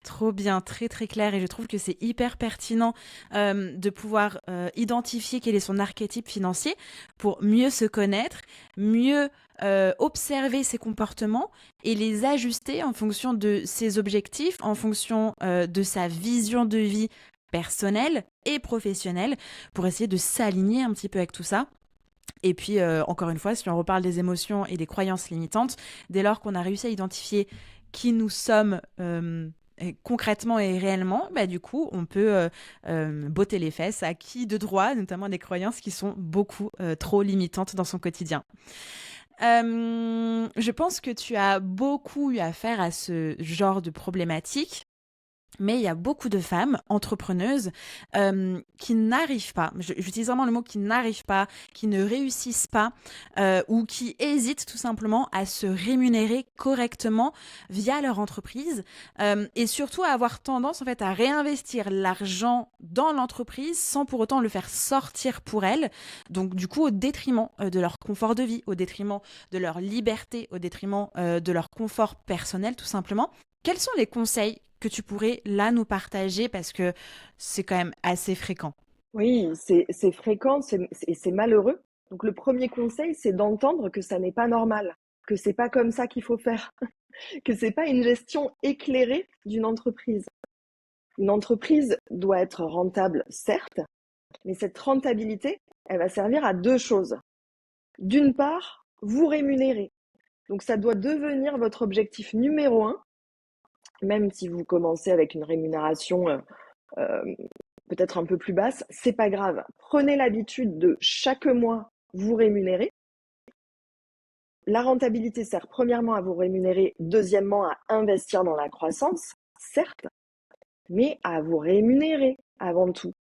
Trop bien, très très clair, et je trouve que c'est hyper pertinent de pouvoir identifier quel est son archétype financier pour mieux se connaître, mieux observer ses comportements et les ajuster en fonction de ses objectifs, en fonction de sa vision de vie personnelle et professionnelle, pour essayer de s'aligner un petit peu avec tout ça. Et puis, encore une fois, si on reparle des émotions et des croyances limitantes, dès lors qu'on a réussi à identifier qui nous sommes concrètement et réellement, bah, du coup, on peut botter les fesses à qui de droit, notamment des croyances qui sont beaucoup trop limitantes dans son quotidien. Je pense que tu as beaucoup eu affaire à ce genre de problématique. Mais il y a beaucoup de femmes entrepreneuses qui n'arrivent pas, j'utilise vraiment le mot qui n'arrivent pas, qui ne réussissent pas ou qui hésitent tout simplement à se rémunérer correctement via leur entreprise et surtout à avoir tendance en fait à réinvestir l'argent dans l'entreprise sans pour autant le faire sortir pour elles. Donc du coup au détriment de leur confort de vie, au détriment de leur liberté, au détriment de leur confort personnel tout simplement. Quels sont les conseils que tu pourrais là nous partager parce que c'est quand même assez fréquent? Oui, c'est fréquent et c'est malheureux. Donc le premier conseil, c'est d'entendre que ça n'est pas normal, que c'est pas comme ça qu'il faut faire, que c'est pas une gestion éclairée d'une entreprise. Une entreprise doit être rentable, certes, mais cette rentabilité, elle va servir à deux choses. D'une part, vous rémunérer. Donc ça doit devenir votre objectif numéro un, même si vous commencez avec une rémunération peut-être un peu plus basse, c'est pas grave. Prenez l'habitude de chaque mois vous rémunérer. La rentabilité sert premièrement à vous rémunérer, deuxièmement à investir dans la croissance, certes, mais à vous rémunérer avant tout.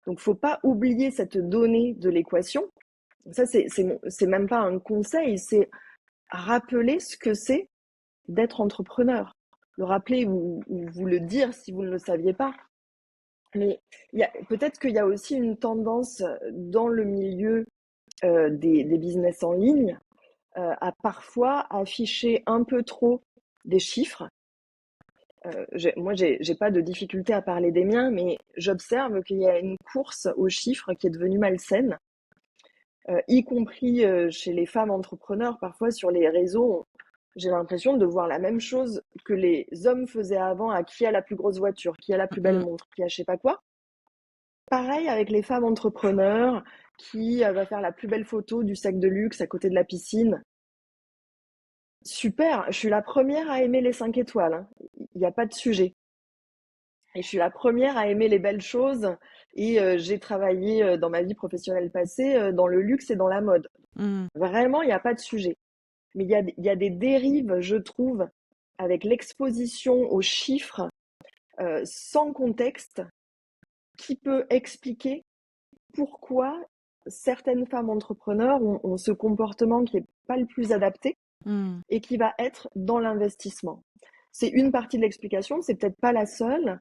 Donc faut pas oublier cette donnée de l'équation. Ça c'est même pas un conseil, c'est rappeler ce que c'est d'être entrepreneur. Le rappeler ou vous le dire si vous ne le saviez pas. Mais peut-être qu'il y a aussi une tendance dans le milieu des business en ligne à parfois afficher un peu trop des chiffres. Moi, j'ai pas de difficulté à parler des miens, mais j'observe qu'il y a une course aux chiffres qui est devenue malsaine, y compris chez les femmes entrepreneurs. Parfois, sur les réseaux, j'ai l'impression de voir la même chose que les hommes faisaient avant à qui a la plus grosse voiture, qui a la plus belle montre, qui a je sais pas quoi. Pareil avec les femmes entrepreneurs qui va faire la plus belle photo du sac de luxe à côté de la piscine. Super, je suis la première à aimer les 5 étoiles, hein. Il n'y a pas de sujet. Et je suis la première à aimer les belles choses et j'ai travaillé dans ma vie professionnelle passée dans le luxe et dans la mode. Vraiment, il n'y a pas de sujet. Mais il y a des dérives, je trouve, avec l'exposition aux chiffres sans contexte qui peut expliquer pourquoi certaines femmes entrepreneurs ont ce comportement qui n'est pas le plus adapté et qui va être dans l'investissement. C'est une partie de l'explication, c'est peut-être pas la seule,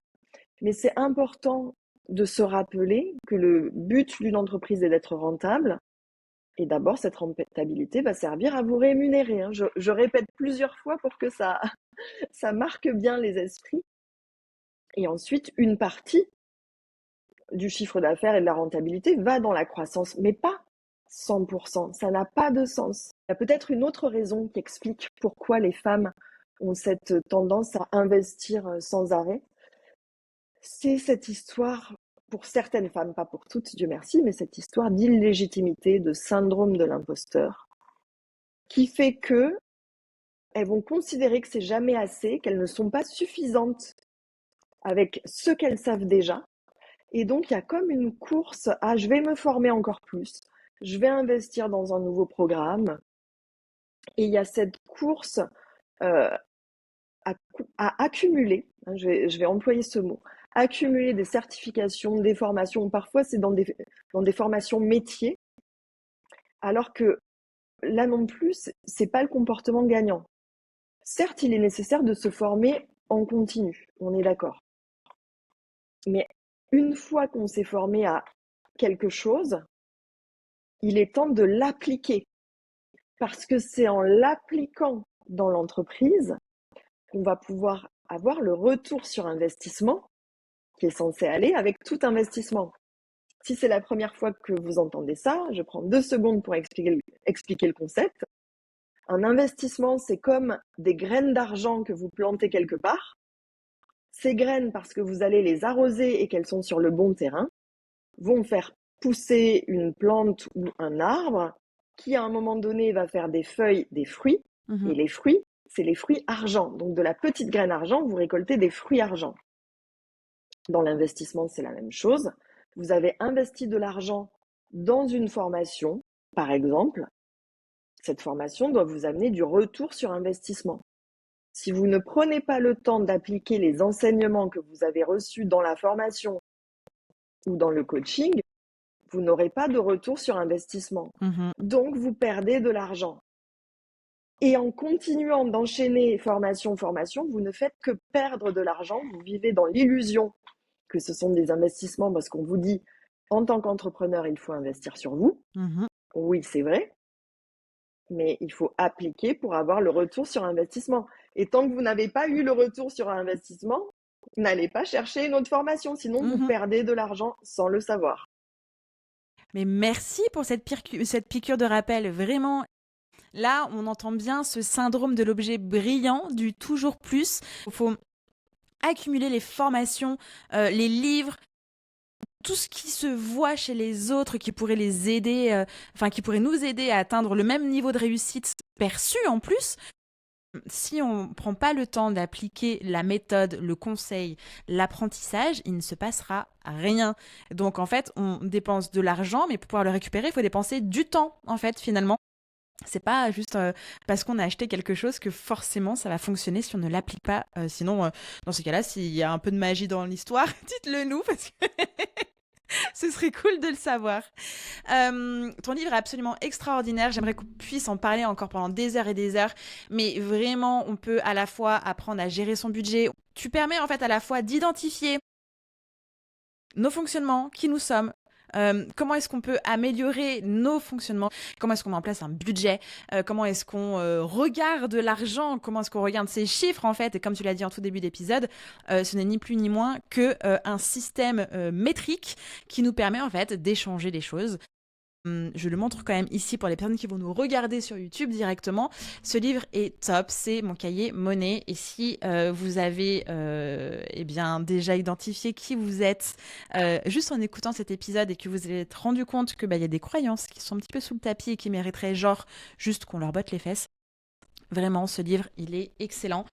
mais c'est important de se rappeler que le but d'une entreprise est d'être rentable Et d'abord, cette rentabilité va servir à vous rémunérer, hein. Je répète plusieurs fois pour que ça, ça marque bien les esprits. Et ensuite, une partie du chiffre d'affaires et de la rentabilité va dans la croissance, mais pas 100%. Ça n'a pas de sens. Il y a peut-être une autre raison qui explique pourquoi les femmes ont cette tendance à investir sans arrêt. C'est cette histoire, pour certaines femmes, pas pour toutes, Dieu merci, mais cette histoire d'illégitimité, de syndrome de l'imposteur, qui fait que elles vont considérer que c'est jamais assez, qu'elles ne sont pas suffisantes avec ce qu'elles savent déjà. Et donc, il y a comme une course à je vais me former encore plus, je vais investir dans un nouveau programme. Et il y a cette course à accumuler, hein, je vais employer ce mot, accumuler des certifications, des formations. Parfois, c'est dans des formations métiers, alors que là non plus, c'est pas le comportement gagnant. Certes, il est nécessaire de se former en continu, on est d'accord. Mais une fois qu'on s'est formé à quelque chose, il est temps de l'appliquer. Parce que c'est en l'appliquant dans l'entreprise qu'on va pouvoir avoir le retour sur investissement qui est censé aller avec tout investissement. Si c'est la première fois que vous entendez ça, je prends 2 secondes pour expliquer le concept. Un investissement, c'est comme des graines d'argent que vous plantez quelque part. Ces graines, parce que vous allez les arroser et qu'elles sont sur le bon terrain, vont faire pousser une plante ou un arbre qui, à un moment donné, va faire des feuilles, des fruits. Et les fruits, c'est les fruits argent. Donc, de la petite graine argent, vous récoltez des fruits argent. Dans l'investissement, c'est la même chose. Vous avez investi de l'argent dans une formation, par exemple. Cette formation doit vous amener du retour sur investissement. Si vous ne prenez pas le temps d'appliquer les enseignements que vous avez reçus dans la formation ou dans le coaching, vous n'aurez pas de retour sur investissement. Donc, vous perdez de l'argent. Et en continuant d'enchaîner formation, vous ne faites que perdre de l'argent. Vous vivez dans l'illusion que ce sont des investissements parce qu'on vous dit, en tant qu'entrepreneur, il faut investir sur vous. Oui, c'est vrai. Mais il faut appliquer pour avoir le retour sur investissement. Et tant que vous n'avez pas eu le retour sur investissement, n'allez pas chercher une autre formation. Sinon, vous perdez de l'argent sans le savoir. Mais merci pour cette piqûre de rappel, vraiment. Là, on entend bien ce syndrome de l'objet brillant, du toujours plus. Il faut accumuler les formations, les livres, tout ce qui se voit chez les autres, qui pourrait les aider, qui pourrait nous aider à atteindre le même niveau de réussite perçu en plus. Si on ne prend pas le temps d'appliquer la méthode, le conseil, l'apprentissage, il ne se passera rien. Donc en fait, on dépense de l'argent, mais pour pouvoir le récupérer, il faut dépenser du temps, en fait, finalement. C'est pas juste parce qu'on a acheté quelque chose que forcément ça va fonctionner si on ne l'applique pas. Sinon, dans ce cas-là, s'il y a un peu de magie dans l'histoire, dites-le nous parce que ce serait cool de le savoir. Ton livre est absolument extraordinaire. J'aimerais qu'on puisse en parler encore pendant des heures et des heures. Mais vraiment, on peut à la fois apprendre à gérer son budget. Tu permets en fait à la fois d'identifier nos fonctionnements, qui nous sommes, comment est-ce qu'on peut améliorer nos fonctionnements, comment est-ce qu'on met en place un budget, comment est-ce qu'on regarde l'argent, comment est-ce qu'on regarde ces chiffres en fait, et comme tu l'as dit en tout début d'épisode, ce n'est ni plus ni moins que un système métrique qui nous permet en fait d'échanger les choses. Je le montre quand même ici pour les personnes qui vont nous regarder sur YouTube directement. Ce livre est top, c'est mon cahier monnaie. Et si vous avez déjà identifié qui vous êtes, juste en écoutant cet épisode et que vous allez être rendu compte que y a des croyances qui sont un petit peu sous le tapis et qui mériteraient genre juste qu'on leur botte les fesses. Vraiment, ce livre, il est excellent.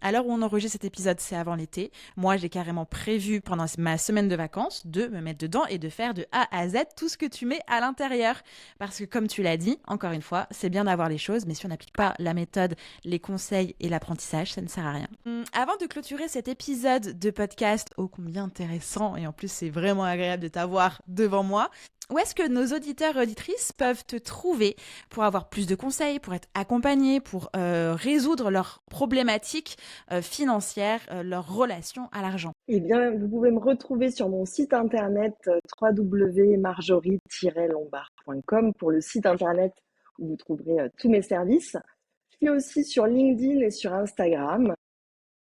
À l'heure où on enregistre cet épisode, c'est avant l'été. Moi, j'ai carrément prévu pendant ma semaine de vacances de me mettre dedans et de faire de A à Z tout ce que tu mets à l'intérieur. Parce que comme tu l'as dit, encore une fois, c'est bien d'avoir les choses, mais si on n'applique pas la méthode, les conseils et l'apprentissage, ça ne sert à rien. Avant de clôturer cet épisode de podcast ô combien intéressant, et en plus c'est vraiment agréable de t'avoir devant moi, Où est-ce que nos auditeurs et auditrices peuvent te trouver pour avoir plus de conseils, pour être accompagnés, pour résoudre leurs problématiques financières, leurs relations à l'argent? Eh bien, vous pouvez me retrouver sur mon site internet www.marjorie-lombard.com pour le site internet où vous trouverez tous mes services. Je suis aussi sur LinkedIn et sur Instagram.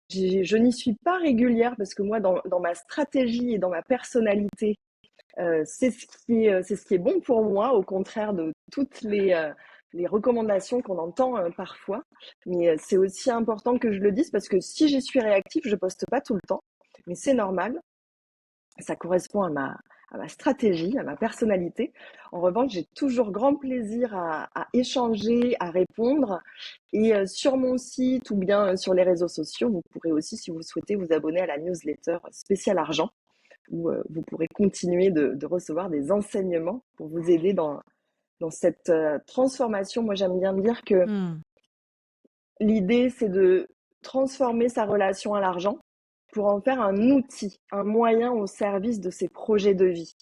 Je n'y suis pas régulière parce que moi, dans ma stratégie et dans ma personnalité, c'est ce qui est bon pour moi, au contraire de toutes les recommandations qu'on entend parfois. Mais c'est aussi important que je le dise parce que si j'y suis réactive, je poste pas tout le temps, mais c'est normal. Ça correspond à ma stratégie, à ma personnalité. En revanche, j'ai toujours grand plaisir à échanger, à répondre. Et sur mon site ou bien sur les réseaux sociaux, vous pourrez aussi, si vous le souhaitez, vous abonner à la newsletter spéciale argent, où vous pourrez continuer de recevoir des enseignements pour vous aider dans cette transformation. Moi, j'aime bien dire que l'idée, c'est de transformer sa relation à l'argent pour en faire un outil, un moyen au service de ses projets de vie.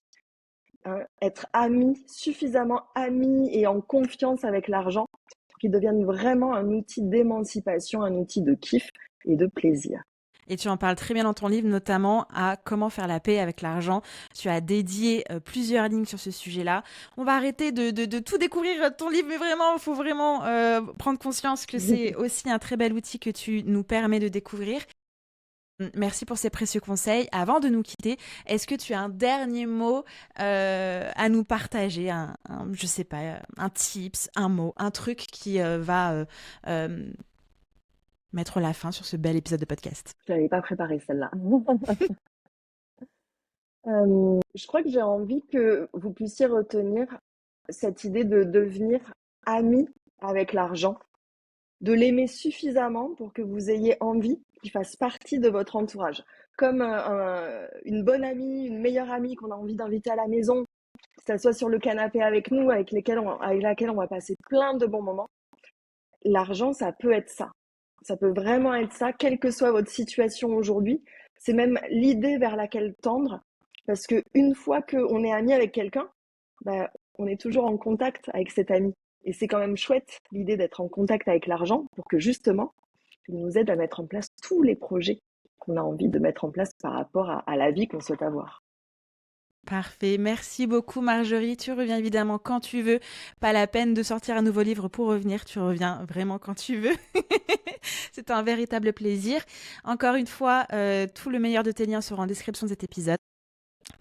Hein, être ami, suffisamment ami et en confiance avec l'argent pour qu'il devienne vraiment un outil d'émancipation, un outil de kiff et de plaisir. Et tu en parles très bien dans ton livre, notamment à comment faire la paix avec l'argent. Tu as dédié plusieurs lignes sur ce sujet-là. On va arrêter de tout découvrir ton livre, mais vraiment, il faut vraiment prendre conscience que c'est aussi un très bel outil que tu nous permets de découvrir. Merci pour ces précieux conseils. Avant de nous quitter, est-ce que tu as un dernier mot à nous partager, je sais pas, un tips, un mot, un truc qui va mettre la fin sur ce bel épisode de podcast? Je l'avais pas préparé celle-là. Je crois que j'ai envie que vous puissiez retenir cette idée de devenir ami avec l'argent, de l'aimer suffisamment pour que vous ayez envie qu'il fasse partie de votre entourage. Comme une bonne amie, une meilleure amie qu'on a envie d'inviter à la maison, que ça soit sur le canapé avec nous, avec laquelle on va passer plein de bons moments. L'argent, ça peut être ça. Ça peut vraiment être ça, quelle que soit votre situation aujourd'hui. C'est même l'idée vers laquelle tendre, parce qu'une fois qu'on est ami avec quelqu'un, on est toujours en contact avec cet ami. Et c'est quand même chouette, l'idée d'être en contact avec l'argent pour que justement, il nous aide à mettre en place tous les projets qu'on a envie de mettre en place par rapport à la vie qu'on souhaite avoir. Parfait. Merci beaucoup, Marjorie. Tu reviens évidemment quand tu veux. Pas la peine de sortir un nouveau livre pour revenir. Tu reviens vraiment quand tu veux. C'est un véritable plaisir. Encore une fois, tout le meilleur de tes liens sera en description de cet épisode.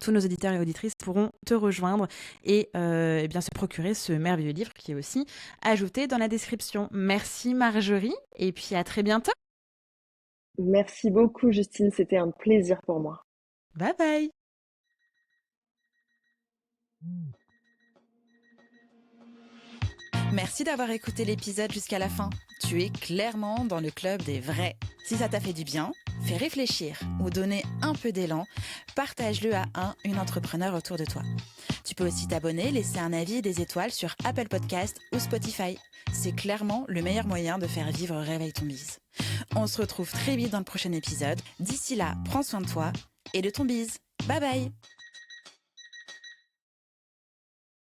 Tous nos auditeurs et auditrices pourront te rejoindre et bien se procurer ce merveilleux livre qui est aussi ajouté dans la description. Merci Marjorie et puis à très bientôt. Merci beaucoup Justine, c'était un plaisir pour moi. Bye bye. Merci d'avoir écouté l'épisode jusqu'à la fin. Tu es clairement dans le club des vrais. Si ça t'a fait du bien, fait réfléchir ou donner un peu d'élan, partage-le à une entrepreneur autour de toi. Tu peux aussi t'abonner, laisser un avis et des étoiles sur Apple Podcast ou Spotify. C'est clairement le meilleur moyen de faire vivre Réveille ton bise. On se retrouve très vite dans le prochain épisode. D'ici là, prends soin de toi et de ton bise. Bye bye.